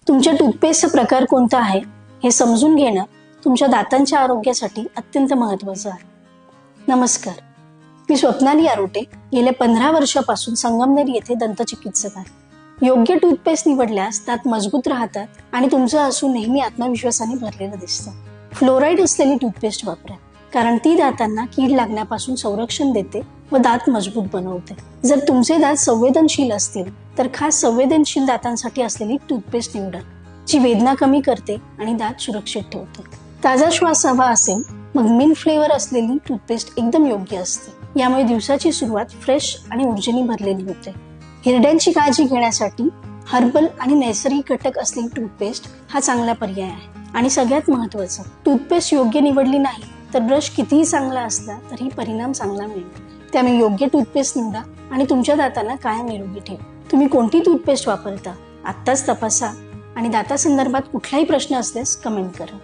तुमच्या टूथपेस्टचा प्रकार कोणता आहे हे समजून घेणं तुमच्या दातांच्या आरोग्यासाठी अत्यंत महत्त्वाचं आहे. नमस्कार, मी स्वप्नाली आरोटे. गेल्या 15 वर्षापासून संगमनेर येथे दंतचिकित्सक आहे. योग्य टूथपेस्ट निवडल्यास दात मजबूत राहतात आणि तुमचं हसू नेहमी आत्मविश्वासाने भरलेलं दिसतं. फ्लोराईड असलेली टूथपेस्ट वापरा, कारण ती दातांना कीड लागण्यापासून संरक्षण देते व दात मजबूत बनवते. जर तुमचे दात संवेदनशील असतील तर खास संवेदनशील दातांसाठी असलेली टूथपेस्ट निवडा, जी वेदना कमी करते आणि दात सुरक्षित ठेवते. ताजा श्वास हवा असेल मग मिंट फ्लेवर असलेली टूथपेस्ट एकदम योग्य असते. यामुळे दिवसाची सुरुवात फ्रेश आणि ऊर्जेने भरलेली होते. हिरड्यांची काळजी घेण्यासाठी हर्बल आणि नैसर्गिक घटक असलेली टूथपेस्ट हा चांगला पर्याय आहे. आणि सगळ्यात महत्त्वाचं, टूथपेस्ट योग्य निवडली नाही तर ब्रश कितीही चांगला असला तरी परिणाम चांगला मिळेल. त्यामुळे योग्य टूथपेस्ट निवडा आणि तुमच्या दातांना कायम निरोगी ठेवा. तुम्ही कोणती टूथपेस्ट वापरता आत्ताच तपासा आणि दातासंदर्भात कुठलाही प्रश्न असल्यास कमेंट करा.